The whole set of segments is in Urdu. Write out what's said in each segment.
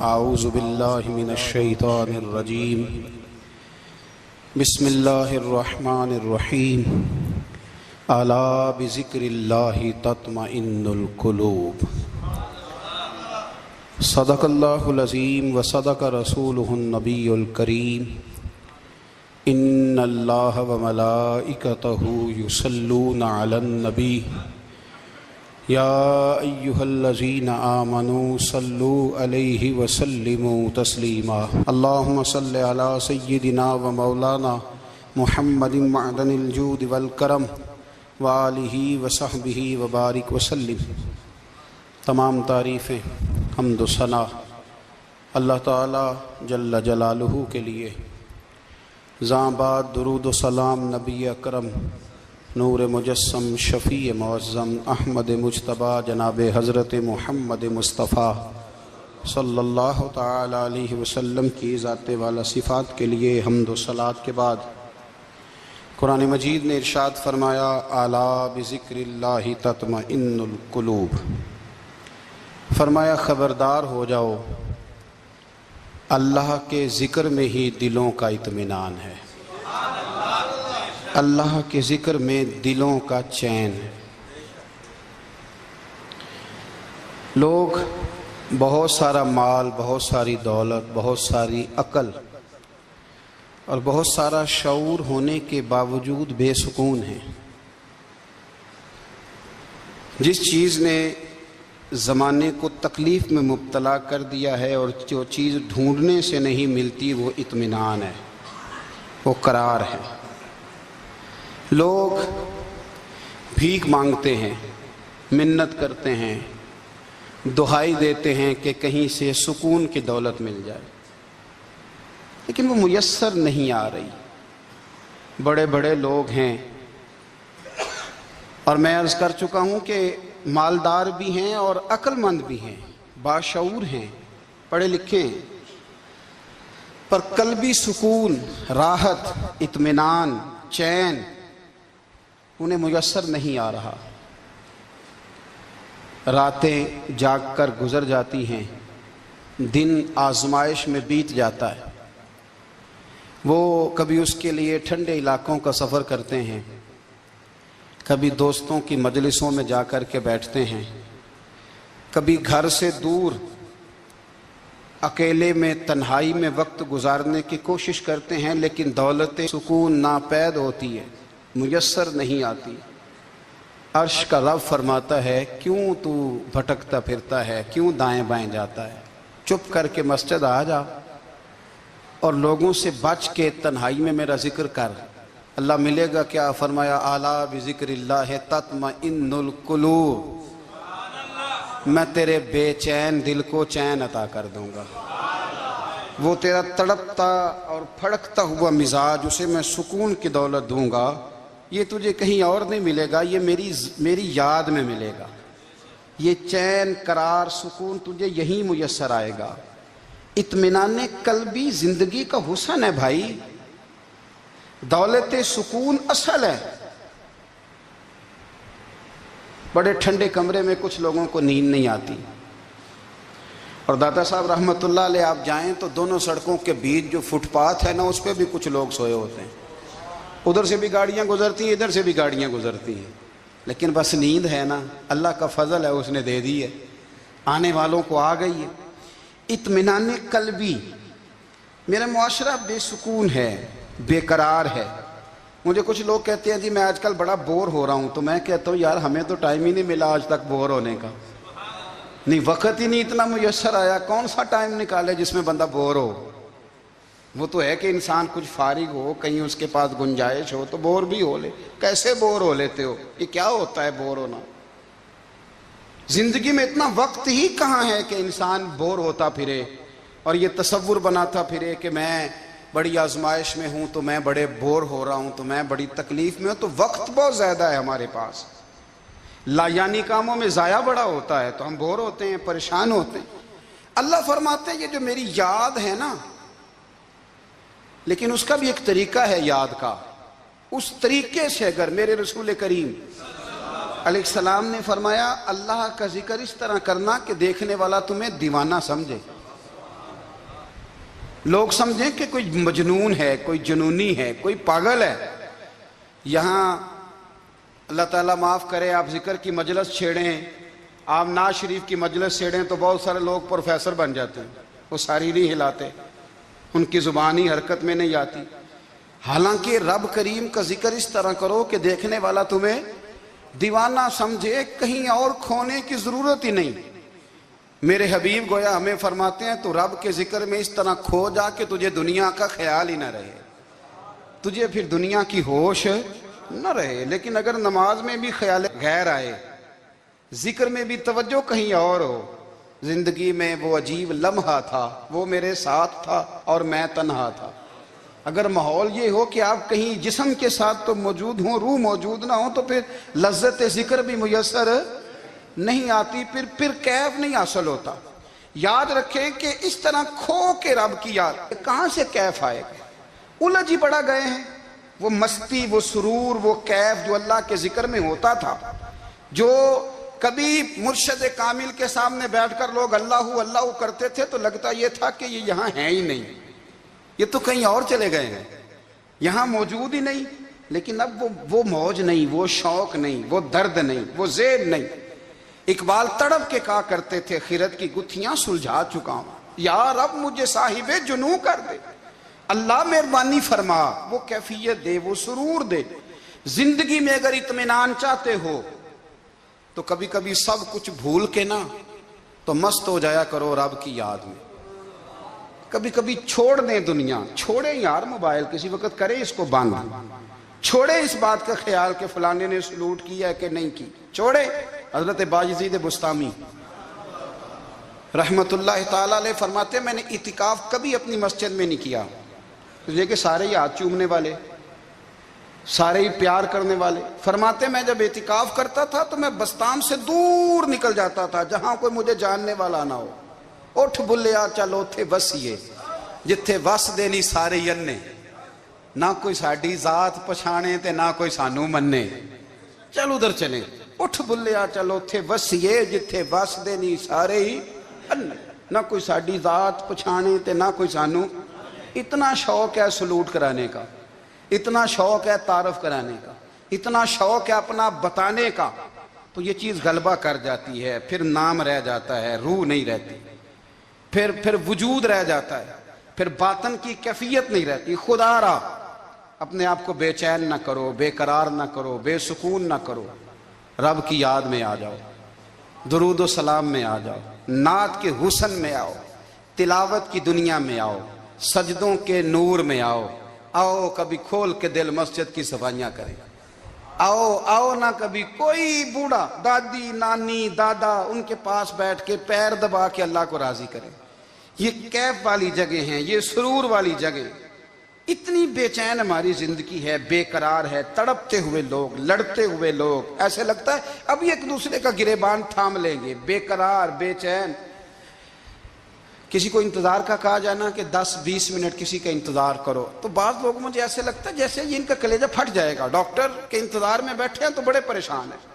اعوذ باللہ من الشیطان الرجیم بسم اللہ الرحمن الرحیم الا بذکر اللہ تطمئن القلوب صدق اللہ العظیم وصدق رسولہ النبی الکریم ان اللہ وملائکتہ یصلون علی النبی یا ایہا الذین آمنوا صلوا علیہ وسلموا تسلیما اللہم صل علی سیدنا و مولانا محمد معدن الجود والکرم وآلہ وصحبہ وبارک وسلم۔ تمام تعریفیں حمد و ثنا اللہ تعالی جل جلالہ کے لیے۔ زاں بعد درود و سلام نبی اکرم نور مجسم شفیع معظم احمد مجتبی جناب حضرت محمد مصطفیٰ صلی اللہ تعالی علیہ وسلم کی ذات والا صفات کے لیے حمد و صلات کے بعد قرآن مجید نے ارشاد فرمایا الا بذکر اللہ تطمئن القلوب، فرمایا خبردار ہو جاؤ اللہ کے ذکر میں ہی دلوں کا اطمینان ہے، اللہ کے ذکر میں دلوں کا چین ہے۔ لوگ بہت سارا مال، بہت ساری دولت، بہت ساری عقل اور بہت سارا شعور ہونے کے باوجود بے سکون ہیں۔ جس چیز نے زمانے کو تکلیف میں مبتلا کر دیا ہے اور جو چیز ڈھونڈنے سے نہیں ملتی وہ اطمینان ہے، وہ قرار ہے۔ لوگ بھیک مانگتے ہیں، منت کرتے ہیں، دہائی دیتے ہیں کہ کہیں سے سکون کی دولت مل جائے، لیکن وہ میسر نہیں آ رہی۔ بڑے بڑے لوگ ہیں اور میں عرض کر چکا ہوں کہ مالدار بھی ہیں اور عقل مند بھی ہیں، باشعور ہیں، پڑھے لکھے ہیں، پر قلبی سکون، راحت، اطمینان، چین انہیں میسر نہیں آ رہا۔ راتیں جاگ کر گزر جاتی ہیں، دن آزمائش میں بیت جاتا ہے۔ وہ کبھی اس کے لیے ٹھنڈے علاقوں کا سفر کرتے ہیں، کبھی دوستوں کی مجلسوں میں جا کر کے بیٹھتے ہیں، کبھی گھر سے دور اکیلے میں تنہائی میں وقت گزارنے کی کوشش کرتے ہیں، لیکن دولت سکون ناپید ہوتی ہے، میسر نہیں آتی۔ عرش کا رب فرماتا ہے کیوں تو بھٹکتا پھرتا ہے، کیوں دائیں بائیں جاتا ہے، چپ کر کے مسجد آ جا اور لوگوں سے بچ کے تنہائی میں میرا ذکر کر۔ اللہ ملے گا کیا؟ فرمایا اعلیٰ بذکر اللہ تطمئن القلوب، میں تیرے بے چین دل کو چین عطا کر دوں گا۔ وہ تیرا تڑپتا اور پھڑکتا ہوا مزاج، اسے میں سکون کی دولت دوں گا۔ یہ تجھے کہیں اور نہیں ملے گا، یہ میری یاد میں ملے گا۔ یہ چین، قرار، سکون تجھے یہیں میسر آئے گا۔ اطمینان قلبی زندگی کا حسن ہے بھائی، دولت سکون اصل ہے۔ بڑے ٹھنڈے کمرے میں کچھ لوگوں کو نیند نہیں آتی، اور داتا صاحب رحمۃ اللہ علیہ آپ جائیں تو دونوں سڑکوں کے بیچ جو فٹ پاتھ ہے نا، اس پہ بھی کچھ لوگ سوئے ہوتے ہیں۔ ادھر سے بھی گاڑیاں گزرتی ہیں، ادھر سے بھی گاڑیاں گزرتی ہیں، لیکن بس نیند ہے نا، اللہ کا فضل ہے، اس نے دے دی ہے، آنے والوں کو آ گئی ہے۔ اطمینان قلبی، میرا معاشرہ بے سکون ہے، بے قرار ہے۔ مجھے کچھ لوگ کہتے ہیں جی میں آج کل بڑا بور ہو رہا ہوں، تو میں کہتا ہوں یار ہمیں تو ٹائم ہی نہیں ملا آج تک بور ہونے کا، نہیں وقت ہی نہیں اتنا میسر آیا، کون سا ٹائم نکالے جس میں بندہ بور ہو؟ وہ تو ہے کہ انسان کچھ فارغ ہو، کہیں اس کے پاس گنجائش ہو تو بور بھی ہو لے۔ کیسے بور ہو لیتے ہو؟ یہ کیا ہوتا ہے بور ہونا؟ زندگی میں اتنا وقت ہی کہاں ہے کہ انسان بور ہوتا پھرے اور یہ تصور بناتا پھرے کہ میں بڑی آزمائش میں ہوں، تو میں بڑے بور ہو رہا ہوں، تو میں بڑی تکلیف میں ہوں۔ تو وقت بہت زیادہ ہے ہمارے پاس، لایانی کاموں میں ضائع بڑا ہوتا ہے، تو ہم بور ہوتے ہیں، پریشان ہوتے ہیں۔ اللہ فرماتے ہیں یہ جو میری یاد ہے نا، لیکن اس کا بھی ایک طریقہ ہے یاد کا، اس طریقے سے اگر میرے رسول کریم علیہ السلام نے فرمایا اللہ کا ذکر اس طرح کرنا کہ دیکھنے والا تمہیں دیوانہ سمجھے۔ لوگ سمجھیں کہ کوئی مجنون ہے، کوئی جنونی ہے، کوئی پاگل ہے۔ یہاں اللہ تعالیٰ معاف کرے، آپ ذکر کی مجلس چھیڑیں، آپ نعت شریف کی مجلس چھیڑیں تو بہت سارے لوگ پروفیسر بن جاتے ہیں، وہ ساری نہیں ہلاتے، ان کی زبانی حرکت میں نہیں آتی۔ حالانکہ رب کریم کا ذکر اس طرح کرو کہ دیکھنے والا تمہیں دیوانہ سمجھے، کہیں اور کھونے کی ضرورت ہی نہیں۔ میرے حبیب گویا ہمیں فرماتے ہیں تو رب کے ذکر میں اس طرح کھو جا کہ تجھے دنیا کا خیال ہی نہ رہے، تجھے پھر دنیا کی ہوش نہ رہے۔ لیکن اگر نماز میں بھی خیال غیر آئے، ذکر میں بھی توجہ کہیں اور ہو، زندگی میں وہ عجیب لمحہ تھا، وہ میرے ساتھ تھا اور میں تنہا تھا۔ اگر ماحول یہ ہو کہ آپ کہیں جسم کے ساتھ تو موجود ہوں، روح موجود نہ ہو، تو پھر لذت ذکر بھی میسر نہیں آتی، پھر کیف نہیں حاصل ہوتا۔ یاد رکھیں کہ اس طرح کھو کے رب کی یاد کہاں سے کیف آئے گا؟ الجھ ہی پڑا گئے ہیں۔ وہ مستی، وہ سرور، وہ کیف جو اللہ کے ذکر میں ہوتا تھا، جو کبھی مرشد کامل کے سامنے بیٹھ کر لوگ اللہ اللہ کرتے تھے تو لگتا یہ تھا کہ یہ یہاں ہیں ہی نہیں، یہ تو کہیں اور چلے گئے ہیں، یہاں موجود ہی نہیں۔ لیکن اب وہ موج نہیں، وہ شوق نہیں، وہ درد نہیں، وہ ذیل نہیں۔ اقبال تڑپ کے کہا کرتے تھے، خیرت کی گتھیاں سلجھا چکا ہوں، یا رب مجھے صاحب جنوں کر دے، اللہ مہربانی فرما، وہ کیفیت دے، وہ سرور دے۔ زندگی میں اگر اطمینان چاہتے ہو تو کبھی کبھی سب کچھ بھول کے نا تو مست ہو جایا کرو رب کی یاد میں۔ کبھی کبھی چھوڑ دیں دنیا، چھوڑیں یار موبائل، کسی وقت کریں اس کو بند، چھوڑیں اس بات کا خیال کہ فلانے نے سلوٹ کیا ہے کہ نہیں کی، چھوڑیں۔ حضرت باجزید بستامی رحمت اللہ تعالیٰ علیہ فرماتے ہیں میں نے اعتکاف کبھی اپنی مسجد میں نہیں کیا، اس لیے کہ سارے ہی ہاتھ چومنے والے، سارے ہی پیار کرنے والے۔ فرماتے میں جب اعتکاف کرتا تھا تو میں بستام سے دور نکل جاتا تھا جہاں کوئی مجھے جاننے والا نہ ہو۔ اٹھ بلیا چلو تھے وسیے جتھے وس دے نہیں سارے ینے، نہ کوئی ساڈی ذات پچھانے تے نہ کوئی سانو مننے، چل ادھر چلیں۔ اٹھ بلیا چلو تھے وسیے جتھے وس دے نہیں سارے ہی ینے، نہ کوئی ساڈی ذات پچھانے تے نہ کوئی سانو۔ اتنا شوق ہے سلوٹ کرانے کا، اتنا شوق ہے تعارف کرانے کا، اتنا شوق ہے اپنا بتانے کا، تو یہ چیز غلبہ کر جاتی ہے، پھر نام رہ جاتا ہے، روح نہیں رہتی، پھر وجود رہ جاتا ہے، پھر باطن کی کیفیت نہیں رہتی۔ خدا را اپنے آپ کو بے چین نہ کرو، بے قرار نہ کرو، بے سکون نہ کرو، رب کی یاد میں آ جاؤ، درود و سلام میں آ جاؤ، نعت کے حسن میں آؤ، تلاوت کی دنیا میں آؤ، سجدوں کے نور میں آؤ۔ آؤ کبھی کھول کے دل مسجد کی صفائیاں کریں، آؤ نہ کبھی کوئی بوڑھا، دادی، نانی، دادا، ان کے پاس بیٹھ کے پیر دبا کے اللہ کو راضی کریں۔ یہ کیف والی جگہ ہیں، یہ سرور والی جگہ۔ اتنی بے چین ہماری زندگی ہے، بے قرار ہے، تڑپتے ہوئے لوگ، لڑتے ہوئے لوگ، ایسے لگتا ہے ابھی ایک دوسرے کا گریبان تھام لیں گے، بے قرار، بے چین۔ کسی کو انتظار کا کہا جانا کہ 10-20 منٹ کسی کا انتظار کرو، تو بعض لوگ مجھے ایسے لگتا ہے جیسے ان کا کلیجہ پھٹ جائے گا، ڈاکٹر کے انتظار میں بیٹھے ہیں تو بڑے پریشان ہیں۔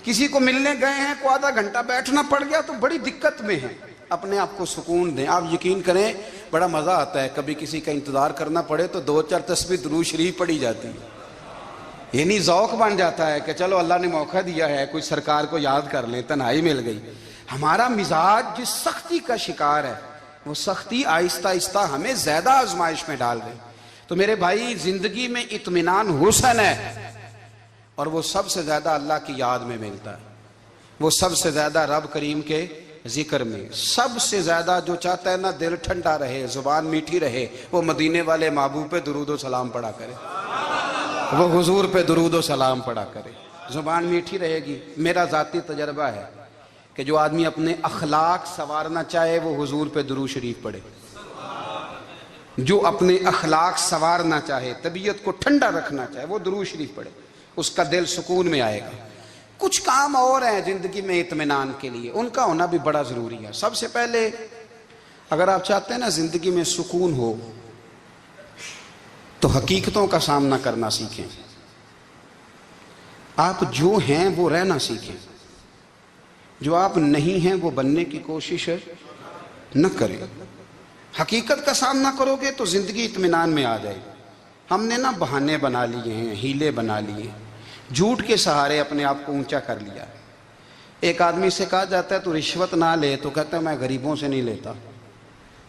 کسی کو ملنے گئے ہیں کو آدھا گھنٹہ بیٹھنا پڑ گیا تو بڑی دقت میں ہیں۔ اپنے آپ کو سکون دیں۔ آپ یقین کریں بڑا مزہ آتا ہے، کبھی کسی کا انتظار کرنا پڑے تو 2-4 تسبیح درود شریف پڑھی جاتی ہے، یعنی ذوق بن جاتا ہے کہ چلو اللہ نے موقع دیا ہے، کوئی سرکار کو یاد کر لیں، تنہائی مل گئی۔ ہمارا مزاج جس سختی کا شکار ہے، وہ سختی آہستہ آہستہ ہمیں زیادہ آزمائش میں ڈال گئی۔ تو میرے بھائی زندگی میں اطمینان حسن ہے، اور وہ سب سے زیادہ اللہ کی یاد میں ملتا ہے، وہ سب سے زیادہ رب کریم کے ذکر میں۔ سب سے زیادہ جو چاہتا ہے نا دل ٹھنڈا رہے، زبان میٹھی رہے، وہ مدینے والے محبوب پہ درود و سلام پڑھا کرے، وہ حضور پہ درود و سلام پڑھا کرے، زبان میٹھی رہے گی۔ میرا ذاتی تجربہ ہے کہ جو آدمی اپنے اخلاق سنوارنا چاہے وہ حضور پہ درود شریف پڑھے، جو اپنے اخلاق سنوارنا چاہے، طبیعت کو ٹھنڈا رکھنا چاہے، وہ درود شریف پڑھے، اس کا دل سکون میں آئے گا۔ کچھ کام اور ہیں زندگی میں اطمینان کے لیے، ان کا ہونا بھی بڑا ضروری ہے۔ سب سے پہلے اگر آپ چاہتے ہیں نا زندگی میں سکون ہو تو حقیقتوں کا سامنا کرنا سیکھیں، آپ جو ہیں وہ رہنا سیکھیں، جو آپ نہیں ہیں وہ بننے کی کوشش نہ کریں۔ حقیقت کا سامنا کرو گے تو زندگی اطمینان میں آ جائے گی۔ ہم نے نا بہانے بنا لیے ہیں، ہیلے بنا لیے ہیں، جھوٹ کے سہارے اپنے آپ کو اونچا کر لیا۔ ایک آدمی سے کہا جاتا ہے تو رشوت نہ لے، تو کہتا ہے میں غریبوں سے نہیں لیتا۔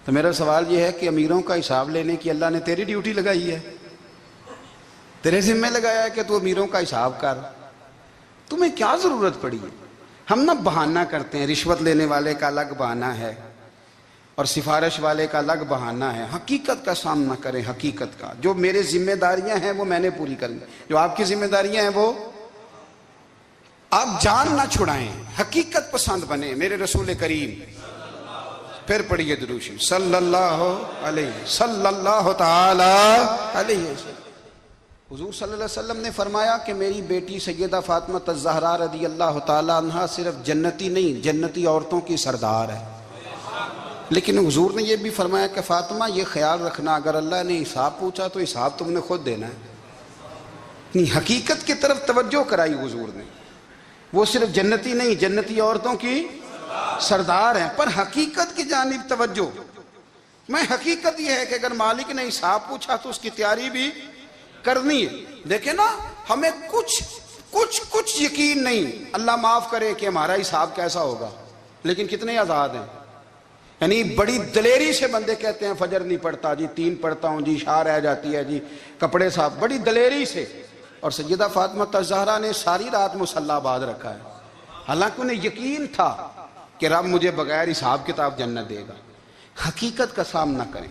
تو میرا سوال یہ ہے کہ امیروں کا حساب لینے کی اللہ نے تیری ڈیوٹی لگائی ہے، تیرے ذمہ لگایا ہے کہ تو امیروں کا حساب کر، تمہیں کیا ضرورت پڑی ہے؟ ہم نا بہانہ کرتے ہیں، رشوت لینے والے کا الگ بہانہ ہے اور سفارش والے کا الگ بہانہ ہے۔ حقیقت کا سامنا کریں، حقیقت کا۔ جو میرے ذمہ داریاں ہیں وہ میں نے پوری کرنی، جو آپ کی ذمہ داریاں ہیں وہ آپ جان نہ چھڑائیں، حقیقت پسند بنیں۔ میرے رسول کریم، پھر پڑھیے درود شریف صلی اللہ تعالی علیہ وسلم۔ حضور صلی اللہ علیہ وسلم نے فرمایا کہ میری بیٹی سیدہ فاطمہ الزہرا رضی اللہ تعالی عنہا صرف جنتی نہیں، جنتی عورتوں کی سردار ہے۔ لیکن حضور نے یہ بھی فرمایا کہ فاطمہ یہ خیال رکھنا، اگر اللہ نے حساب پوچھا تو حساب تم نے خود دینا ہے۔ حقیقت کی طرف توجہ کرائی حضور نے، وہ صرف جنتی نہیں، جنتی عورتوں کی سردار ہیں، پر حقیقت کی جانب توجہ۔ میں حقیقت یہ ہے کہ اگر مالک نے حساب پوچھا تو اس کی تیاری بھی کرنی ہے۔ دیکھیں نا، ہمیں کچھ یقین نہیں، اللہ معاف کرے کہ ہمارا حساب کیسا ہوگا، لیکن کتنے آزاد ہیں۔ یعنی بڑی دلیری سے بندے کہتے ہیں فجر نہیں پڑھتا جی، 3 پڑھتا ہوں جی، شاہ رہ جاتی ہے جی، کپڑے صاف، بڑی دلیری سے۔ اور سیدہ فاطمہ الزہرا نے ساری رات مصلی باندھ رکھا ہے، حالانکہ انہیں یقین تھا کہ رب مجھے بغیر حساب کتاب جنت دے گا۔ حقیقت کا سامنا کریں،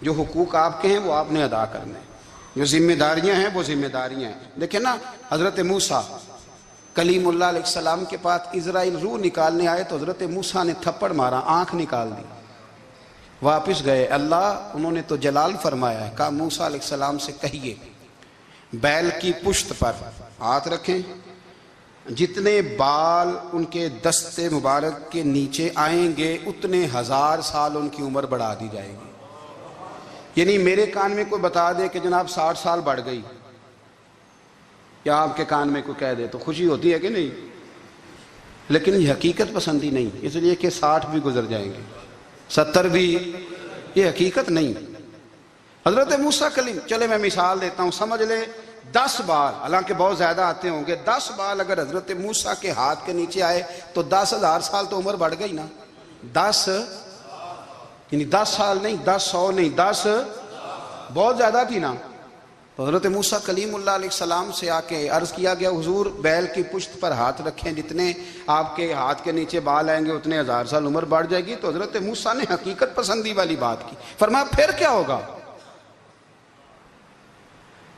جو حقوق آپ کے ہیں وہ آپ نے ادا کرنے، جو ذمہ داریاں ہیں وہ ذمہ داریاں ہیں۔ دیکھیں نا، حضرت موسیٰ کلیم اللہ علیہ السلام کے پاس اسرائیل روح نکالنے آئے تو حضرت موسیٰ نے تھپڑ مارا، آنکھ نکال دی، واپس گئے۔ اللہ انہوں نے تو جلال فرمایا ہے، کہا موسیٰ علیہ السلام سے کہیے بیل کی پشت پر ہاتھ رکھیں، جتنے بال ان کے دستے مبارک کے نیچے آئیں گے اتنے 1000 سال ان کی عمر بڑھا دی جائے گی۔ یعنی میرے کان میں کوئی بتا دے کہ جناب 60 سال بڑھ گئی، یا آپ کے کان میں کوئی کہہ دے تو خوشی ہوتی ہے کہ نہیں؟ لیکن یہ حقیقت پسندی نہیں، اس لیے کہ 60 بھی گزر جائیں گے، 70 بھی، یہ حقیقت نہیں۔ حضرت موسیٰ کلیم، چلے میں مثال دیتا ہوں، سمجھ لے 10 بال، حالانکہ بہت زیادہ آتے ہوں گے، 10 بال اگر حضرت موسیٰ کے ہاتھ کے نیچے آئے تو 10,000 سال تو عمر بڑھ گئی نا۔ 10 یعنی 10 سال نہیں، 10 100 نہیں، 10 بہت زیادہ تھی نا۔ تو حضرت موسیٰ کلیم اللہ علیہ السلام سے آ کے عرض کیا گیا، حضور بیل کی پشت پر ہاتھ رکھیں، جتنے آپ کے ہاتھ کے نیچے بال آئیں گے اتنے 1000 سال عمر بڑھ جائے گی۔ تو حضرت موسیٰ نے حقیقت پسندی والی بات کی، فرمایا پھر کیا ہوگا؟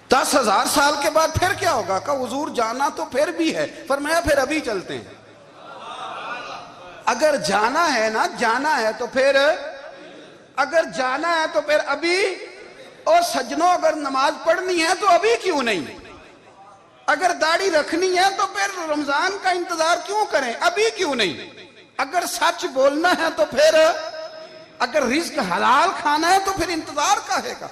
10,000 سال کے بعد پھر کیا ہوگا؟ کہا حضور جانا تو پھر بھی ہے، فرمایا پھر ابھی چلتے ہیں۔ اگر جانا ہے نا، جانا ہے تو پھر، اگر جانا ہے تو پھر ابھی۔ اور سجنوں، اگر نماز پڑھنی ہے تو ابھی کیوں نہیں؟ اگر داڑھی رکھنی ہے تو پھر رمضان کا انتظار کیوں کریں، ابھی کیوں نہیں؟ اگر سچ بولنا ہے تو پھر، اگر رزق حلال کھانا ہے تو پھر انتظار کاہے کا؟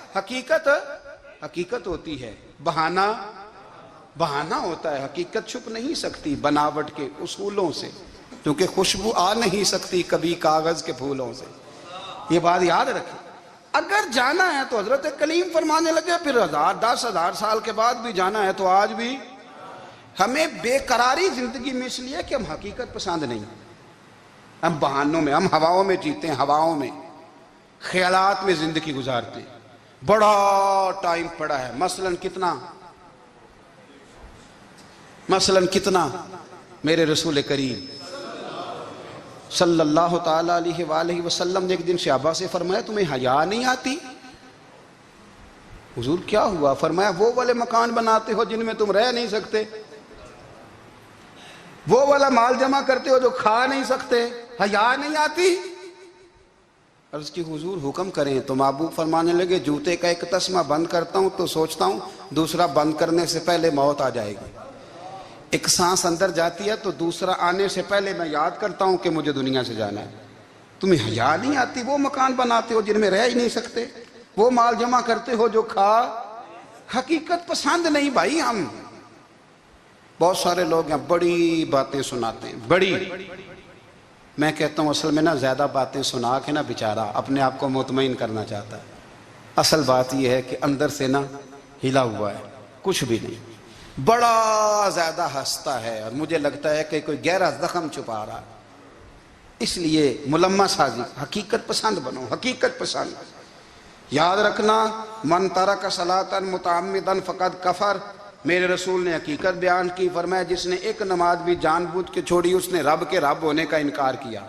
حقیقت ہوتی ہے، بہانہ ہوتا ہے، حقیقت چھپ نہیں سکتی بناوٹ کے اصولوں سے، کیونکہ خوشبو آ نہیں سکتی کبھی کاغذ کے پھولوں سے۔ یہ بات یاد رکھیں، اگر جانا ہے تو حضرت کلیم فرمانے لگے پھر 10,000 سال کے بعد بھی جانا ہے تو آج بھی۔ ہمیں بے قراری زندگی میں اس لیے کہ ہم حقیقت پسند نہیں، ہم بہانوں میں، ہم ہواؤں میں جیتے ہیں، ہواؤں میں، خیالات میں زندگی گزارتے ہیں۔ بڑا ٹائم پڑا ہے، مثلاً کتنا میرے رسول کریم صلی اللہ تعالیٰ علیہ وآلہ وسلم نے ایک دن صحابہ سے فرمایا تمہیں حیا نہیں آتی؟ حضور کیا ہوا؟ فرمایا وہ والے مکان بناتے ہو جن میں تم رہ نہیں سکتے، وہ والا مال جمع کرتے ہو جو کھا نہیں سکتے، حیا نہیں آتی؟ عرض کی حضور حکم کریں تو محبوب فرمانے لگے جوتے کا ایک تسمہ بند کرتا ہوں تو سوچتا ہوں دوسرا بند کرنے سے پہلے موت آ جائے گی، ایک سانس اندر جاتی ہے تو دوسرا آنے سے پہلے میں یاد کرتا ہوں کہ مجھے دنیا سے جانا ہے۔ تمہیں حیا نہیں آتی؟ وہ مکان بناتے ہو جن میں رہ ہی نہیں سکتے، وہ مال جمع کرتے ہو جو کھا۔ حقیقت پسند نہیں بھائی ہم۔ بہت سارے لوگ ہیں بڑی باتیں سناتے ہیں، بڑی میں کہتا ہوں اصل میں نا زیادہ باتیں سنا کے نا بیچارہ اپنے آپ کو مطمئن کرنا چاہتا ہے، اصل بات یہ ہے کہ اندر سے نا ہلا ہوا ہے، کچھ بھی نہیں، بڑا زیادہ ہنستا ہے اور مجھے لگتا ہے کہ کوئی گہرا زخم چھپا رہا ہے۔ اس لیے ملمہ سازی، حقیقت پسند بنو، حقیقت پسند۔ یاد رکھنا، من ترک صلاۃ متعمدا فقد کفر، میرے رسول نے حقیقت بیان کی، فرمایا جس نے ایک نماز بھی جان بوجھ کے چھوڑی اس نے رب کے رب ہونے کا انکار کیا،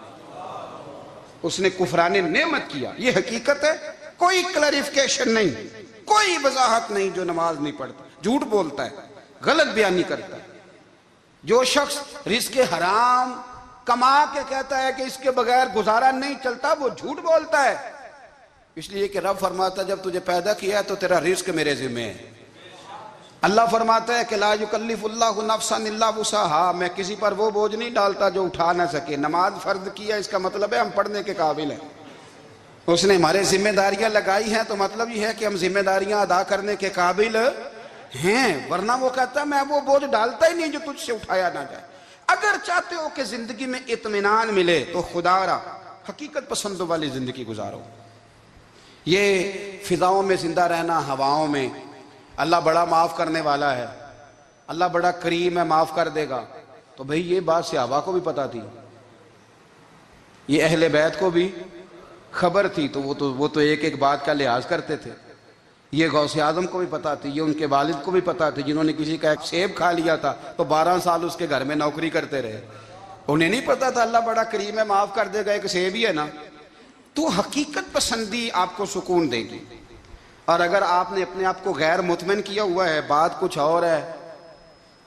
اس نے کفران نعمت کیا۔ یہ حقیقت ہے، کوئی کلیریفیکیشن نہیں، کوئی وضاحت نہیں۔ جو نماز نہیں پڑھتا، جھوٹ بولتا ہے، غلط بیانی کرتا ہے، جو شخص رزق حرام کما کے کہتا ہے کہ اس کے بغیر گزارا نہیں چلتا، وہ جھوٹ بولتا ہے۔ اس لیے کہ رب فرماتا ہے جب تجھے پیدا کیا ہے تو تیرا رزق میرے ذمہ ہے۔ اللہ فرماتا ہے کہ لا یکلف اللہ نفسا الا وسعہا، میں کسی پر وہ بوجھ نہیں ڈالتا جو اٹھا نہ سکے۔ نماز فرض کیا، اس کا مطلب ہے ہم پڑھنے کے قابل ہیں، اس نے ہمارے ذمہ داریاں لگائی ہیں، تو مطلب یہ ہے کہ ہم ذمہ داریاں ادا کرنے کے قابل ہیں، ورنہ وہ کہتا ہے میں وہ بوجھ ڈالتا ہی نہیں جو تجھ سے اٹھایا نہ جائے۔ اگر چاہتے ہو کہ زندگی میں اطمینان ملے تو خدا را حقیقت پسندوں والی زندگی گزارو۔ یہ فضاؤں میں زندہ رہنا، ہواؤں میں، اللہ بڑا معاف کرنے والا ہے، اللہ بڑا کریم ہے، معاف کر دے گا، تو بھئی یہ بات صحابہ کو بھی پتا تھی، یہ اہل بیت کو بھی خبر تھی، تو وہ تو ایک ایک بات کا لحاظ کرتے تھے۔ یہ غوث اعظم کو بھی پتا تھی، یہ ان کے والد کو بھی پتا تھی، جنہوں نے کسی کا ایک سیب کھا لیا تھا تو 12 سال اس کے گھر میں نوکری کرتے رہے، انہیں نہیں پتا تھا اللہ بڑا کریم ہے، معاف کر دے گا، ایک سیب ہی ہے نا۔ تو حقیقت پسندی آپ کو سکون دے گی، اور اگر آپ نے اپنے آپ کو غیر مطمئن کیا ہوا ہے، بات کچھ اور ہے،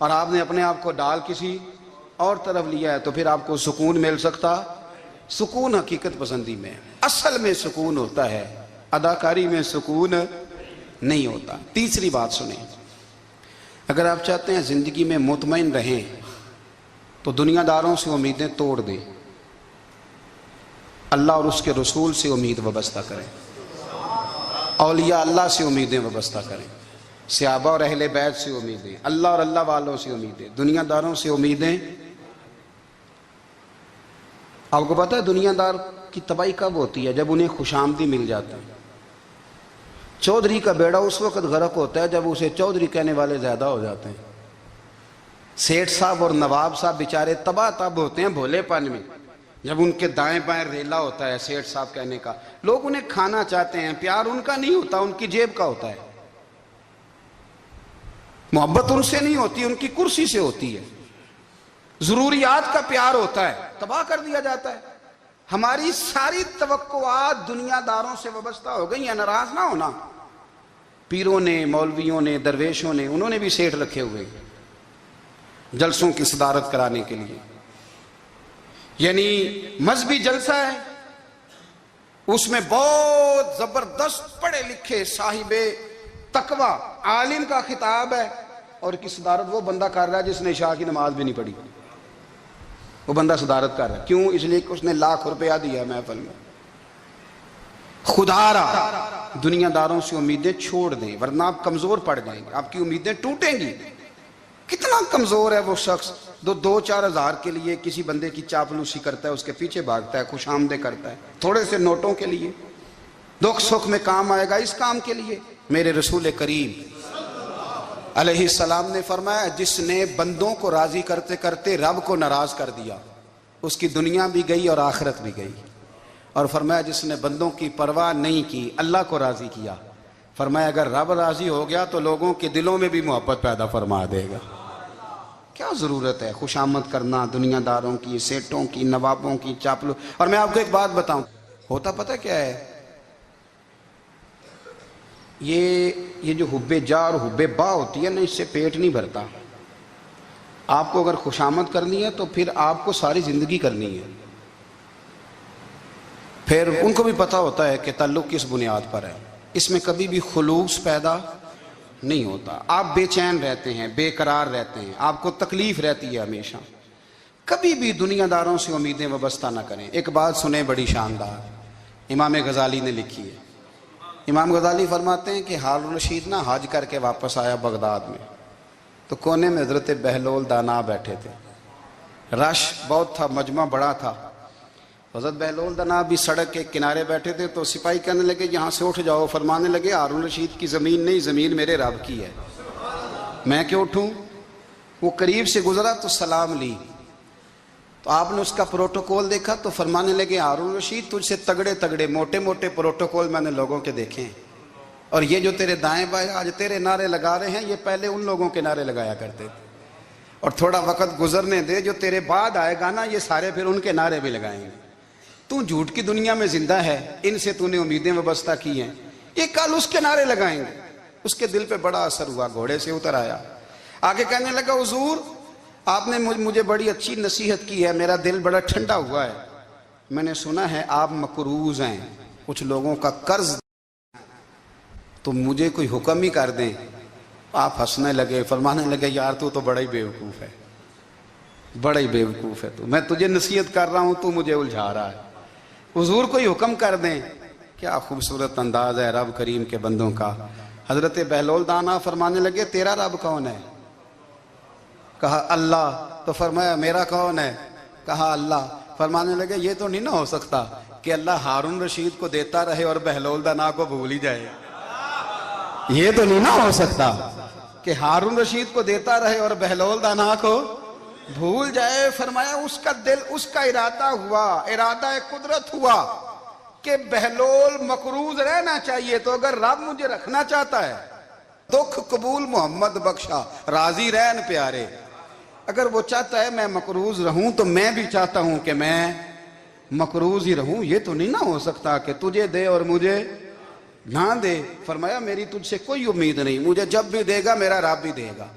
اور آپ نے اپنے آپ کو ڈال کسی اور طرف لیا ہے، تو پھر آپ کو سکون مل سکتا؟ سکون حقیقت پسندی میں، اصل میں سکون ہوتا ہے، اداکاری میں سکون نہیں ہوتا۔ تیسری بات سنیں، اگر آپ چاہتے ہیں زندگی میں مطمئن رہیں تو دنیا داروں سے امیدیں توڑ دیں، اللہ اور اس کے رسول سے امید وابستہ کریں، اولیاء اللہ سے امیدیں وابستہ کریں، صحابہ اور اہل بیت سے امیدیں، اللہ اور اللہ والوں سے امیدیں، دنیا داروں سے امیدیں۔ آپ کو پتہ ہے دنیا دار کی تباہی کب ہوتی ہے؟ جب انہیں خوش آمدی مل جاتا ہے۔ چودھری کا بیڑا اس وقت غرق ہوتا ہے جب اسے چودھری کہنے والے زیادہ ہو جاتے ہیں۔ سیٹھ صاحب اور نواب صاحب بیچارے تباہ تب ہوتے ہیں بھولے پن میں، جب ان کے دائیں بائیں ریلا ہوتا ہے سیٹھ صاحب کہنے کا، لوگ انہیں کھانا چاہتے ہیں، پیار ان کا نہیں ہوتا، ان کی جیب کا ہوتا ہے، محبت ان سے نہیں ہوتی، ان کی کرسی سے ہوتی ہے، ضروریات کا پیار ہوتا ہے، تباہ کر دیا جاتا ہے۔ ہماری ساری توقعات دنیا داروں سے وابستہ ہو گئی ہیں، ناراض نہ ہونا۔ پیروں نے، مولویوں نے، درویشوں نے، انہوں نے بھی سیٹھ رکھے ہوئے جلسوں کی صدارت کرانے کے لیے، یعنی مذہبی جلسہ ہے، اس میں بہت زبردست پڑھے لکھے صاحب تقوی عالم کا خطاب ہے، اور کی صدارت وہ بندہ کر رہا ہے جس نے عشاء کی نماز بھی نہیں پڑھی، وہ بندہ صدارت کر رہا ہے۔ کیوں؟ اس لیے کہ اس نے لاکھ روپیہ دیا محفل میں۔ خدا را دنیا داروں سے امیدیں چھوڑ دیں، ورنہ آپ کمزور پڑ جائیں گے، آپ کی امیدیں ٹوٹیں گی۔ کتنا کمزور ہے وہ شخص جو 2-4 ہزار کے لیے کسی بندے کی چاپلوسی کرتا ہے، اس کے پیچھے بھاگتا ہے، خوش آمدیں کرتا ہے، تھوڑے سے نوٹوں کے لیے، دکھ سکھ میں کام آئے گا اس کام کے لیے۔ میرے رسول کریم علیہ السلام نے فرمایا جس نے بندوں کو راضی کرتے کرتے رب کو ناراض کر دیا، اس کی دنیا بھی گئی اور آخرت بھی گئی، اور فرمایا جس نے بندوں کی پرواہ نہیں کی، اللہ کو راضی کیا، فرمایا اگر رب راضی ہو گیا تو لوگوں کے دلوں میں بھی محبت پیدا فرما دے گا۔ کیا ضرورت ہے خوش آمد کرنا دنیا داروں کی، سیٹوں کی، نوابوں کی، چاپلو۔ اور میں آپ کو ایک بات بتاؤں، ہوتا پتہ کیا ہے؟ یہ جو حب جا اور حب با ہوتی ہے نا، اس سے پیٹ نہیں بھرتا۔ آپ کو اگر خوش آمد کرنی ہے تو پھر آپ کو ساری زندگی کرنی ہے۔ پھر ان کو بھی پتہ ہوتا ہے کہ تعلق کس بنیاد پر ہے، اس میں کبھی بھی خلوص پیدا نہیں ہوتا۔ آپ بے چین رہتے ہیں، بے قرار رہتے ہیں، آپ کو تکلیف رہتی ہے ہمیشہ۔ کبھی بھی دنیا داروں سے امیدیں وابستہ نہ کریں۔ ایک بات سنیں بڑی شاندار، امام غزالی نے لکھی ہے۔ امام غزالی فرماتے ہیں کہ ہارون الرشید نا حج کر کے واپس آیا بغداد میں، تو کونے میں حضرت بہلول دانا بیٹھے تھے، رش بہت تھا، مجمع بڑا تھا، حضرت بہلول دنا بھی سڑک کے کنارے بیٹھے تھے تو سپاہی کہنے لگے یہاں سے اٹھ جاؤ، فرمانے لگے ہارون رشید کی زمین نہیں، زمین میرے رب کی ہے، میں کیوں اٹھوں؟ وہ قریب سے گزرا تو سلام لی، تو آپ نے اس کا پروٹوکول دیکھا تو فرمانے لگے ہارون رشید تجھ سے تگڑے تگڑے موٹے موٹے پروٹوکول میں نے لوگوں کے دیکھے ہیں، اور یہ جو تیرے دائیں بائیں آج تیرے نعرے لگا رہے ہیں یہ پہلے ان لوگوں کے نعرے لگایا کرتے تھے، اور تھوڑا وقت گزرنے دے، جو تیرے بعد آئے گا نا یہ سارے پھر ان کے نعرے بھی لگائیں گے۔ تو جھوٹ کی دنیا میں زندہ ہے، ان سے تو نے امیدیں وابستہ کی ہیں، یہ کل اس کے نعرے لگائیں گے۔ اس کے دل پہ بڑا اثر ہوا، گھوڑے سے اتر آیا، آگے کہنے لگا حضور آپ نے مجھے بڑی اچھی نصیحت کی ہے، میرا دل بڑا ٹھنڈا ہوا ہے، میں نے سنا ہے آپ مقروض ہیں، کچھ لوگوں کا قرض، تو مجھے کوئی حکم ہی کر دیں۔ آپ ہنسنے لگے، فرمانے لگے یار تو بڑا ہی بیوقوف ہے، بڑا ہی بیوقوف ہے تو، میں تجھے نصیحت کر رہا ہوں تو مجھے الجھا رہا ہے، حضور کوئی حکم کر دیں۔ کیا خوبصورت انداز ہے رب کریم کے بندوں کا۔ حضرت بہلول دانا فرمانے لگے تیرا رب کون ہے؟ کہا اللہ، تو فرمایا میرا کون ہے؟ کہا اللہ۔ فرمانے لگے یہ تو نہیں نہ ہو سکتا کہ اللہ ہارون رشید کو دیتا رہے اور بہلول دانا کو بھول ہی جائے، یہ تو نہیں نہ ہو سکتا کہ ہارون رشید کو دیتا رہے اور بہلول دانا کو بھول جائے۔ فرمایا اس کا دل، اس کا ارادہ ہوا، ارادہ قدرت ہوا کہ بہلول مقروض رہنا چاہیے، تو اگر رب مجھے رکھنا چاہتا ہے، دکھ قبول محمد بخشا راضی رہن پیارے، اگر وہ چاہتا ہے میں مقروض رہوں تو میں بھی چاہتا ہوں کہ میں مقروض ہی رہوں، یہ تو نہیں نہ ہو سکتا کہ تجھے دے اور مجھے نہ دے۔ فرمایا میری تجھ سے کوئی امید نہیں، مجھے جب بھی دے گا میرا رب بھی دے گا،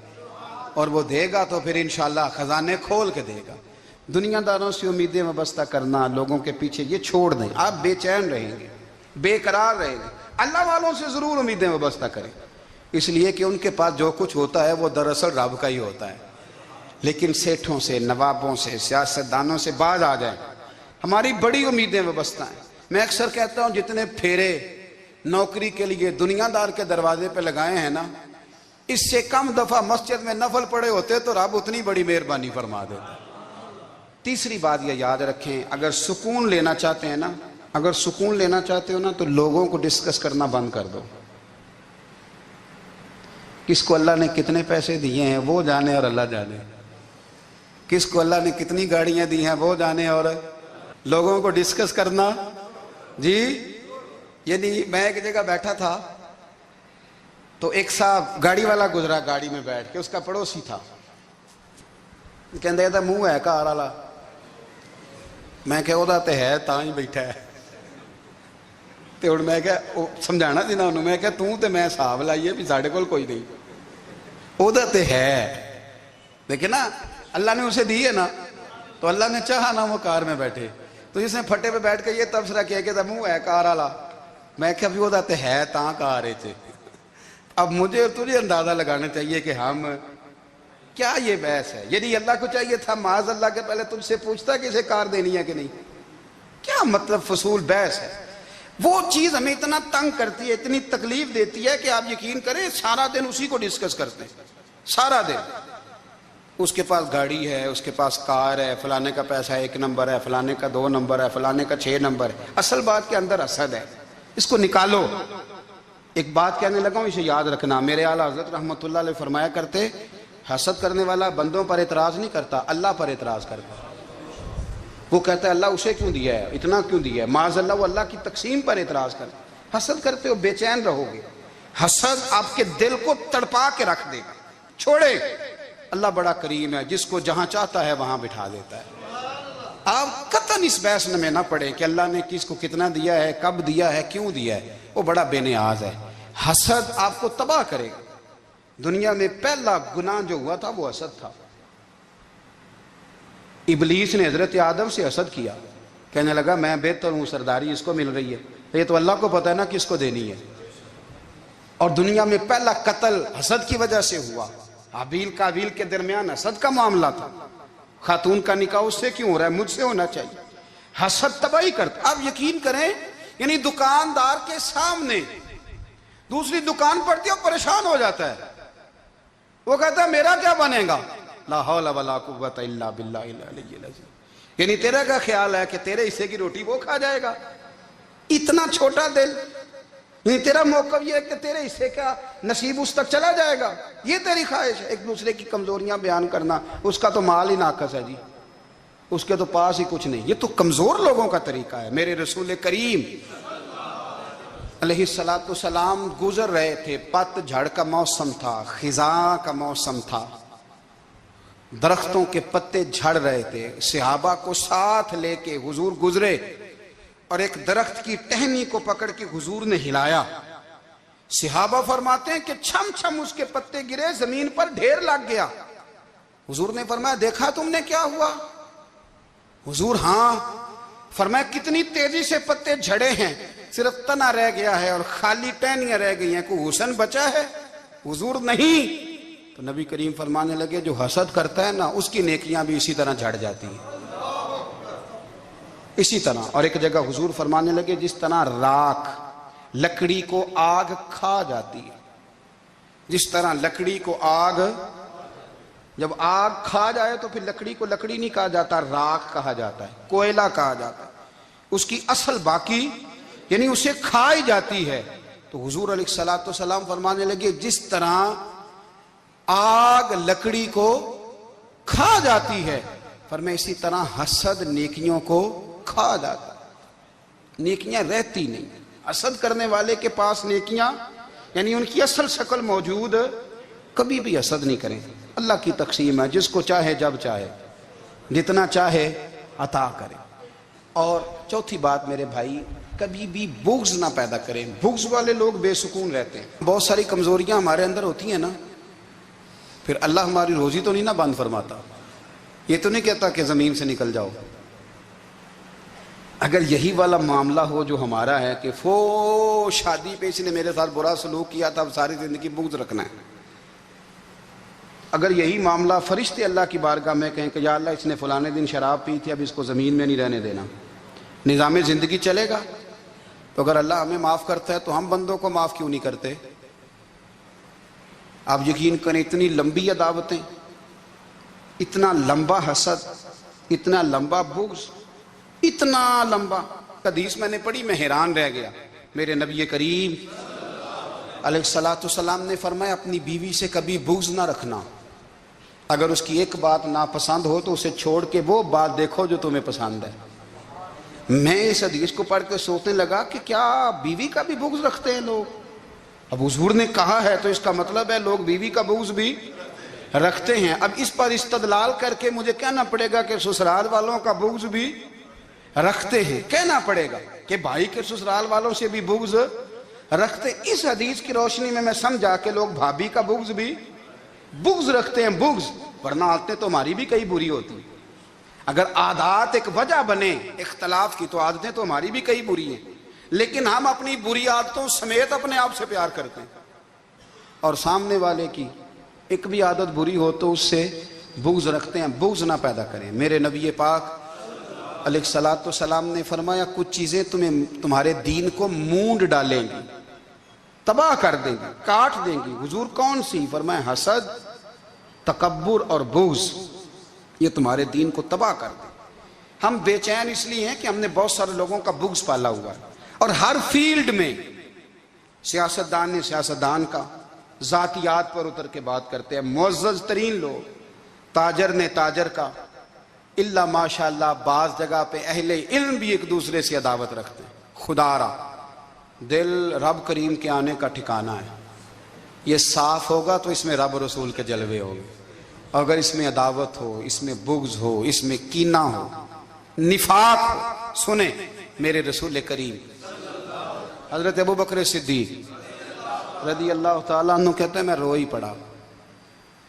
اور وہ دے گا تو پھر انشاءاللہ خزانے کھول کے دے گا۔ دنیا داروں سے امیدیں وابستہ کرنا، لوگوں کے پیچھے، یہ چھوڑ دیں، آپ بے چین رہیں گے، بے قرار رہیں گے۔ اللہ والوں سے ضرور امیدیں وابستہ کریں، اس لیے کہ ان کے پاس جو کچھ ہوتا ہے وہ دراصل رب کا ہی ہوتا ہے، لیکن سیٹھوں سے، نوابوں سے، سیاستدانوں سے باز آ جائیں، ہماری بڑی امیدیں وابستہ ہیں۔ میں اکثر کہتا ہوں جتنے پھیرے نوکری کے لیے دنیا دار کے دروازے پہ لگائے ہیں نا، اس سے کم دفعہ مسجد میں نفل پڑے ہوتے تو رب اتنی بڑی مہربانی فرما دیتا۔ تیسری بات یہ یاد رکھیں، اگر سکون لینا چاہتے ہیں نا، اگر سکون لینا چاہتے ہو نا تو لوگوں کو ڈسکس کرنا بند کر دو۔ کس کو اللہ نے کتنے پیسے دیے ہیں وہ جانے اور اللہ جانے، کس کو اللہ نے کتنی گاڑیاں دی ہیں وہ جانے، اور لوگوں کو ڈسکس کرنا جی۔ یعنی میں ایک جگہ بیٹھا تھا تو ایک صاحب گاڑی والا گزرا، گاڑی میں بیٹھ کے، اس کا پڑوسی تھا، کہندے تھا منہ ہے کار والا، میں کہ وہ تے ہے تاں ہی بیٹھا ہے، تے ہن میں کہ سمجھانا سی نا انہوں، میں کہ توں تے میں حساب لائیے بھی ساڈے کول کوئی نہیں، وہ تے ہے، لیکن نا اللہ نے اسے دی ہے نا، تو اللہ نے چاہا نا وہ کار میں بیٹھے، تو جس نے پھٹے پہ بیٹھ کے یہ تبصرہ کیا کہ منہ ہے کار والا، میں کہ ابھی وہ تے ہے تاں کار ہے۔ اب مجھے اور تجھے اندازہ لگانا چاہیے کہ ہم کیا یہ بحث ہے، یعنی اللہ کو چاہیے تھا معاذ اللہ کے پہلے تم سے پوچھتا کہ اسے کار دینی ہے کہ نہیں، کیا مطلب فضول بحث ہے۔ وہ چیز ہمیں اتنا تنگ کرتی ہے، اتنی تکلیف دیتی ہے کہ آپ یقین کریں سارا دن اسی کو ڈسکس کرتے ہیں، سارا دن۔ اس کے پاس گاڑی ہے، اس کے پاس کار ہے، فلانے کا پیسہ 1 نمبر ہے، فلانے کا 2 نمبر ہے، فلانے کا 6 نمبر ہے، اصل بات کے اندر حسد ہے، اس کو نکالو۔ ایک بات کہنے لگا ہوں، اسے یاد رکھنا، میرے اعلیٰ حضرت رحمۃ اللہ علیہ فرمایا کرتے، حسد کرنے والا بندوں پر اعتراض نہیں کرتا، اللہ پر اعتراض کرتا۔ وہ کہتا ہے اللہ اسے کیوں دیا ہے، اتنا کیوں دیا ہے، معاذ اللہ وہ اللہ کی تقسیم پر اعتراض کرتا۔ حسد کرتے ہو بے چین رہو گے، حسد آپ کے دل کو تڑپا کے رکھ دے گا، چھوڑے۔ اللہ بڑا کریم ہے، جس کو جہاں چاہتا ہے وہاں بٹھا دیتا ہے۔ آپ قطعاً اس بحث میں نہ پڑے کہ اللہ نے کس کو کتنا دیا ہے، کب دیا ہے، کیوں دیا ہے، وہ بڑا بے نیاز ہے۔ حسد آپ کو تباہ کرے گا۔ دنیا میں پہلا گناہ جو ہوا تھا وہ حسد تھا۔ ابلیس نے حضرت آدم سے حسد کیا، کہنے لگا میں بہتر ہوں، سرداری اس کو مل رہی ہے، یہ تو اللہ کو پتہ ہے نا کس کو دینی ہے۔ اور دنیا میں پہلا قتل حسد کی وجہ سے ہوا، حابیل قابیل کے درمیان حسد کا معاملہ تھا، خاتون کا نکاح اس سے کیوں ہو رہا ہے، مجھ سے ہونا چاہیے۔ حسد تباہی کرتا۔ آپ یقین کریں، یعنی دکاندار کے سامنے دوسری دکان پڑتی ہے اور پریشان ہو جاتا ہے، وہ کہتا ہے میرا کیا بنے گا، لا حول ولا قوت الا باللہ العلی العظیم۔ یعنی تیرا کا خیال ہے کہ تیرے حصے کی روٹی وہ کھا جائے گا؟ اتنا چھوٹا دل، یعنی تیرا موقف یہ ہے کہ تیرے حصے کا نصیب اس تک چلا جائے گا، یہ تیری خواہش ہے؟ ایک دوسرے کی کمزوریاں بیان کرنا، اس کا تو مال ہی ناقص ہے جی، اس کے تو پاس ہی کچھ نہیں، یہ تو کمزور لوگوں کا طریقہ ہے۔ میرے رسول کریم علیہ السلام گزر رہے تھے، پت جھڑ کا موسم تھا، خزاں کا موسم تھا، درختوں کے پتے جھڑ رہے تھے، صحابہ کو ساتھ لے کے حضور گزرے اور ایک درخت کی ٹہنی کو پکڑ کے حضور نے ہلایا۔ صحابہ فرماتے ہیں کہ چھم چھم اس کے پتے گرے، زمین پر ڈھیر لگ گیا۔ حضور نے فرمایا دیکھا تم نے کیا ہوا؟ حضور ہاں۔ فرمایا کتنی تیزی سے پتے جھڑے ہیں، صرف تنا رہ گیا ہے اور خالی ٹہنیاں رہ گئی ہیں، کوئی حسن بچا ہے؟ حضور نہیں۔ تو نبی کریم فرمانے لگے جو حسد کرتا ہے نا، اس کی نیکیاں بھی اسی طرح جھڑ جاتی ہیں، اسی طرح۔ اور ایک جگہ حضور فرمانے لگے جس طرح راکھ لکڑی کو آگ کھا جاتی ہے، جس طرح لکڑی کو آگ، جب آگ کھا جائے تو پھر لکڑی کو لکڑی نہیں کہا جاتا، راکھ کہا جاتا ہے، کوئلہ کہا جاتا ہے، اس کی اصل باقی یعنی اسے کھائی جاتی ہے۔ تو حضور علیہ السلام فرمانے لگے جس طرح آگ لکڑی کو کھا جاتی ہے، فرمایا اسی طرح حسد نیکیوں کو کھا جاتا ہے، نیکیاں رہتی نہیں۔ حسد کرنے والے کے پاس نیکیاں یعنی ان کی اصل شکل موجود، کبھی بھی حسد نہیں کریں۔ اللہ کی تقسیم ہے، جس کو چاہے جب چاہے جتنا چاہے عطا کرے۔ اور چوتھی بات میرے بھائی، کبھی بھی بغض نہ پیدا کریں۔ بغض والے لوگ بے سکون رہتے ہیں۔ بہت ساری کمزوریاں ہمارے اندر ہوتی ہیں نا، پھر اللہ ہماری روزی تو نہیں نہ بند فرماتا، یہ تو نہیں کہتا کہ زمین سے نکل جاؤ۔ اگر یہی والا معاملہ ہو جو ہمارا ہے کہ شادی پہ اس نے میرے ساتھ برا سلوک کیا تھا، اب ساری زندگی بغض رکھنا ہے، اگر یہی معاملہ فرشتے اللہ کی بارگاہ میں کہیں کہ یا اللہ اس نے فلانے دن شراب پی تھی، اب اس کو زمین میں نہیں رہنے دینا، نظام زندگی چلے گا؟ تو اگر اللہ ہمیں معاف کرتا ہے تو ہم بندوں کو معاف کیوں نہیں کرتے؟ آپ یقین کریں اتنی لمبی عداوتیں، اتنا لمبا حسد، اتنا لمبا بغض، اتنا لمبا۔ حدیث میں نے پڑھی، میں حیران رہ گیا۔ میرے نبی کریم علیہ السلام نے فرمایا اپنی بیوی سے کبھی بغض نہ رکھنا، اگر اس کی ایک بات ناپسند ہو تو اسے چھوڑ کے وہ بات دیکھو جو تمہیں پسند ہے۔ میں اس حدیث کو پڑھ کے سوچنے لگا کہ کیا بیوی کا بھی بغض رکھتے ہیں لوگ؟ اب حضور نے کہا ہے تو اس کا مطلب ہے لوگ بیوی کا بغض بھی رکھتے ہیں۔ اب اس پر استدلال کر کے مجھے کہنا پڑے گا کہ سسرال والوں کا بغض بھی رکھتے ہیں، کہنا پڑے گا کہ بھائی کے سسرال والوں سے بھی بغض رکھتے۔ اس حدیث کی روشنی میں سمجھا کہ لوگ بھابھی کا بغض بھی بغض رکھتے ہیں، بغض، ورنہ عادتیں تو ہماری بھی کئی بری ہوتی ہیں۔ اگر عادات ایک وجہ بنے اختلاف کی تو عادتیں تو ہماری بھی کئی بری ہیں، لیکن ہم اپنی بری عادتوں سمیت اپنے آپ سے پیار کرتے ہیں، اور سامنے والے کی ایک بھی عادت بری ہو تو اس سے بغض رکھتے ہیں۔ بغض نہ پیدا کریں۔ میرے نبی پاک علیہ السلام نے فرمایا کچھ چیزیں تمہارے دین کو مونڈ ڈالیں گی، تباہ کر دیں گی، کاٹ دیں گی۔ حضور کون سی؟ فرمایا حسد، تکبر اور بغض، یہ تمہارے دین کو تباہ کر دیں۔ ہم بے چین اس لیے ہیں کہ ہم نے بہت سارے لوگوں کا بغض پالا ہوا ہے، اور ہر فیلڈ میں سیاستدان نے سیاستدان کا، ذاتیات پر اتر کے بات کرتے ہیں، معزز ترین لوگ، تاجر نے تاجر کا، اللہ ماشاءاللہ بعض جگہ پہ اہل علم بھی ایک دوسرے سے عداوت رکھتے ہیں۔ خدا را دل رب کریم کے آنے کا ٹھکانہ ہے، یہ صاف ہوگا تو اس میں رب رسول کے جلوے ہوں گے، اگر اس میں عداوت ہو، اس میں بغض ہو، اس میں کینہ ہو، نفاق ہو۔ سنیں میرے رسول کریم حضرت ابو بکر صدیق رضی اللہ تعالیٰ عنہ کہتے ہیں میں رو ہی پڑا۔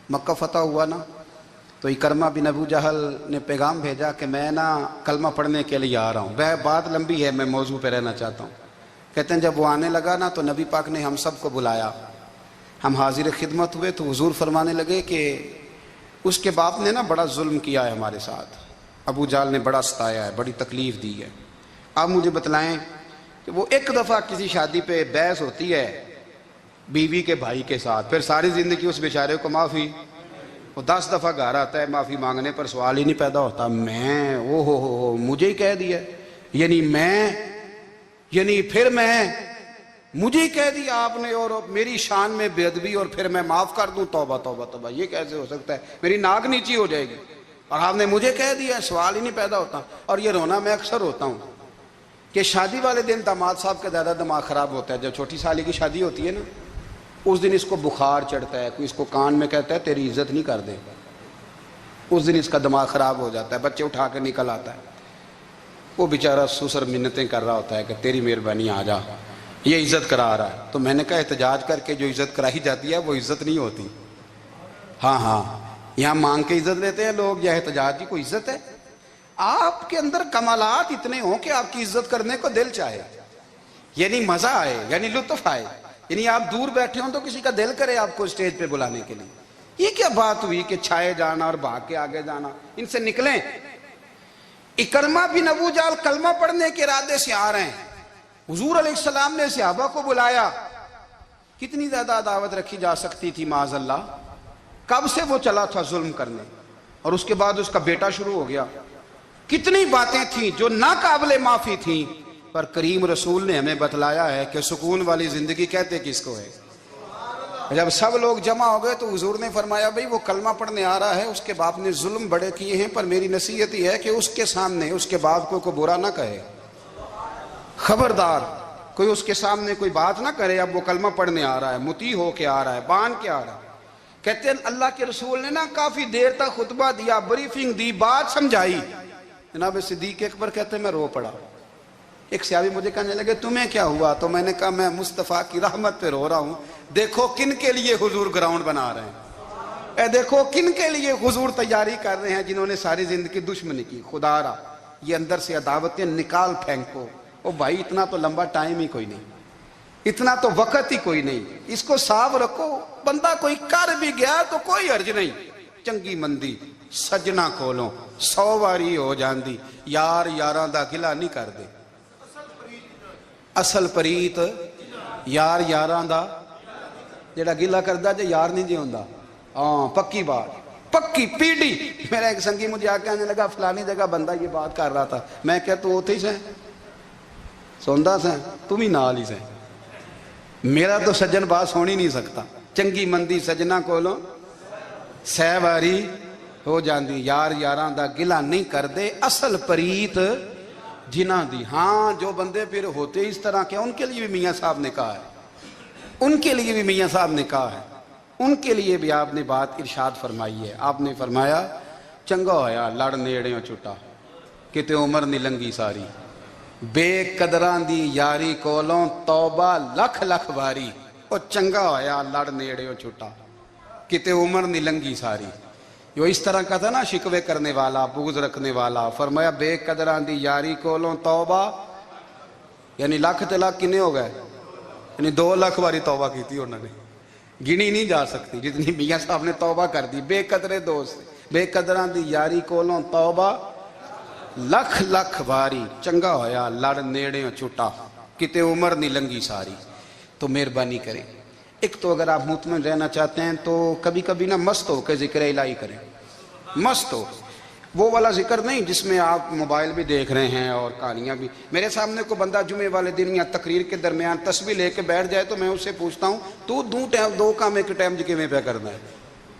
مکہ فتح ہوا نا تو اکرمہ بن ابو جہل نے پیغام بھیجا کہ میں نا کلمہ پڑھنے کے لیے آ رہا ہوں۔ بات لمبی ہے، میں موضوع پہ رہنا چاہتا ہوں۔ کہتے ہیں جب وہ آنے لگا نا تو نبی پاک نے ہم سب کو بلایا، ہم حاضر خدمت ہوئے تو حضور فرمانے لگے کہ اس کے باپ نے نا بڑا ظلم کیا ہے ہمارے ساتھ، ابو جہل نے بڑا ستایا ہے، بڑی تکلیف دی ہے۔ آپ مجھے بتلائیں کہ وہ ایک دفعہ کسی شادی پہ بحث ہوتی ہے بیوی کے بھائی کے ساتھ، پھر ساری زندگی اس بیچارے کو معافی وہ 10 دفعہ گھر آتا ہے معافی مانگنے پر سوال ہی نہیں پیدا ہوتا میں او ہو مجھے ہی کہہ دیا، یعنی پھر میں مجھے ہی کہہ دیا آپ نے اور میری شان میں بے ادبی اور پھر میں معاف کر دوں، توبہ توبہ توبہ، یہ کیسے ہو سکتا ہے؟ میری ناک نیچی ہو جائے گی اور آپ نے مجھے کہہ دیا، سوال ہی نہیں پیدا ہوتا۔ اور یہ رونا میں اکثر ہوتا ہوں کہ شادی والے دن داماد صاحب کا زیادہ دماغ خراب ہوتا ہے، جب چھوٹی سالی کی شادی ہوتی ہے نا اس دن اس کو بخار چڑھتا ہے، کوئی اس کو کان میں کہتا ہے تیری عزت نہیں کر دے، اس دن اس کا دماغ خراب ہو جاتا ہے، بچے اٹھا کے نکل آتا ہے، وہ بیچارہ سسر منتیں کر رہا ہوتا ہے کہ تیری مہربانی آ جا، یہ عزت کرا رہا ہے۔ تو میں نے کہا احتجاج کر کے جو عزت کرائی جاتی ہے وہ عزت نہیں ہوتی۔ ہاں یہاں مانگ کے عزت لیتے ہیں لوگ، یا احتجاج کی کوئی عزت ہے؟ آپ کے اندر کمالات اتنے ہوں کہ آپ کی عزت کرنے کو دل چاہے، یعنی مزہ آئے، یعنی لطف آئے، یعنی آپ دور بیٹھے ہوں تو کسی کا دل کرے آپ کو اسٹیج پہ بلانے کے لیے۔ یہ کیا بات ہوئی کہ چھائے جانا اور بھاگ کے آگے جانا؟ ان سے نکلیں۔ اکرمہ بن ابو جہل کلمہ پڑھنے کے ارادے سے آ رہے ہیں، حضور علیہ السلام نے صحابہ کو بلایا، کتنی زیادہ دعوت رکھی جا سکتی تھی معاذ اللہ؟ کب سے وہ چلا تھا ظلم کرنے، اور اس کے بعد اس کا بیٹا شروع ہو گیا، کتنی باتیں تھیں جو ناقابل معافی تھیں، پر کریم رسول نے ہمیں بتلایا ہے کہ سکون والی زندگی کہتے کس کو ہے۔ جب سب لوگ جمع ہو گئے تو حضور نے فرمایا بھئی وہ کلمہ پڑھنے آ رہا ہے، اس کے باپ نے ظلم بڑے کیے ہیں، پر میری نصیحت یہ ہے کہ اس کے سامنے اس کے باپ کو کوئی برا نہ کہے، خبردار کوئی اس کے سامنے کوئی بات نہ کرے۔ اب وہ کلمہ پڑھنے آ رہا ہے، مطیع ہو کے آ رہا ہے، بان کے آ رہا ہے۔ کہتے ہیں اللہ کے رسول نے نا کافی دیر تک خطبہ دیا، بریفنگ دی، بات سمجھائی۔ جناب صدیق اکبر کہتے ہیں میں رو پڑا۔ ایک صحابی مجھے کہنے لگے تمہیں کیا ہوا؟ تو میں نے کہا میں مصطفیٰ کی رحمت پہ رو رہا ہوں، دیکھو کن کے لیے حضور گراؤنڈ بنا رہے ہیں، اے دیکھو کن کے لیے حضور تیاری کر رہے ہیں، جنہوں نے ساری زندگی دشمنی کی۔ خدا را یہ اندر سے عداوتیں نکال پھینکو۔ او بھائی اتنا تو لمبا ٹائم ہی کوئی نہیں، اتنا تو وقت ہی کوئی نہیں، اس کو صاف رکھو۔ بندہ کوئی کر بھی گیا تو کوئی حرج نہیں، چنگی مندی سجنا کولوں 100 واری ہو جاندی، یار یاراں دا گلا نہیں کر دے۔ اصل پریت یار یاراں دا جڑا گلا کردا جے یار نہیں جے ہوندا۔ ہاں پکی بات، پکی پیڑی۔ میرا ایک سنگی مجھے آ کے آنے لگا فلانی جگہ بندہ یہ بات کر رہا تھا، میں کہ تو اوتھے ہی سے سوندا سے تم ہی نال ہی سے، میرا تو سجن بات سن ہی نہیں سکتا۔ چنگی مندی سجنا کولوں 100 واری ہو جاندی، یار یاراں دا گلا نہیں کر دے، اصل پریت جنہ دی۔ ہاں جو بندے پھر ہوتے اس طرح کے ان کے لیے بھی میاں صاحب نے کہا ہے، ان کے لیے بھی میاں صاحب نے کہا ہے، ان کے لیے بھی آپ نے بات ارشاد فرمائی ہے۔ آپ نے فرمایا چنگا ہویا لڑ نیڑیوں چھٹا، کتے عمر نہیں لنگی ساری، بے قدراں دی یاری کولوں توبہ لکھ لکھ باری، او چنگا ہویا لڑ نیڑیوں چھٹا، کتے عمر نہیں لنگی ساری۔ جو اس طرح کا تھا نا شکوے کرنے والا، بغض رکھنے والا، فرمایا بے قدراں دی یاری کولوں توبہ، یعنی لاکھ تے لاکھ کنے ہو گئے، یعنی 2 لاکھ باری توبہ کی تھی انہوں نے، گنی نہیں جا سکتی جتنی میاں صاحب نے توبہ کر دی۔ بے قدرے دوست، بے قدراں دی یاری کولوں توبہ لکھ لکھ باری، چنگا ہویا لڑ نیڑیوں چھٹا، کتے عمر نہیں لنگی ساری۔ تو مہربانی کریں، ایک تو اگر آپ مطمئن رہنا چاہتے ہیں تو کبھی کبھی نا مست ہو کے ذکر الہی کریں، مست ہو، وہ والا ذکر نہیں جس میں آپ موبائل بھی دیکھ رہے ہیں اور کہانیاں بھی۔ میرے سامنے کو بندہ جمعے والے دن یا تقریر کے درمیان تسبیح لے کے بیٹھ جائے تو میں اس سے پوچھتا ہوں تو دو کام ایک ٹائم جکے پہ کرنا ہے؟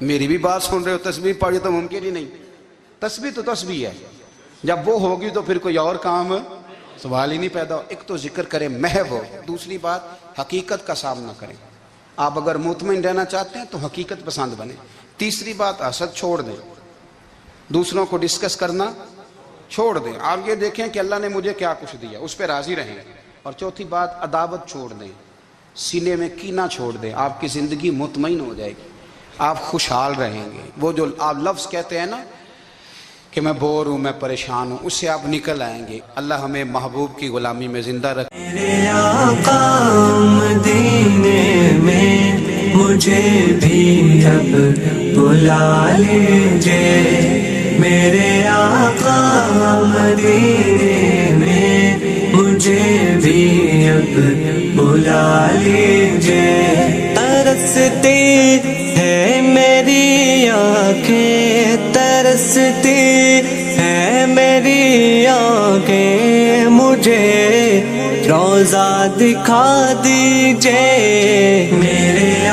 میری بھی بات سن رہے ہو، تسبیح پڑھی تو ممکن ہی نہیں، تسبیح تو تسبیح ہے، جب وہ ہوگی تو پھر کوئی اور کام سوال ہی نہیں پیدا ہو۔ ایک تو ذکر کریں محو ہو، دوسری بات حقیقت کا سامنا کریں۔ آپ اگر مطمئن رہنا چاہتے ہیں تو حقیقت پسند بنیں۔ تیسری بات حسد چھوڑ دیں، دوسروں کو ڈسکس کرنا چھوڑ دیں، آپ یہ دیکھیں کہ اللہ نے مجھے کیا کچھ دیا، اس پہ راضی رہیں۔ اور چوتھی بات عداوت چھوڑ دیں، سینے میں کینہ چھوڑ دیں، آپ کی زندگی مطمئن ہو جائے گی، آپ خوشحال رہیں گے۔ وہ جو آپ لفظ کہتے ہیں نا کہ میں بور ہوں، میں پریشان ہوں، اس سے آپ نکل آئیں گے۔ اللہ ہمیں محبوب کی غلامی میں زندہ رکھے۔ میرے آقا مدینے میں مجھے بھی اب بلا لیجئے، میرے آقا مدینے میں مجھے بھی اب بلا لیجئے۔ ترستی ہے میری آنکھیں دکھا دیجئے میرے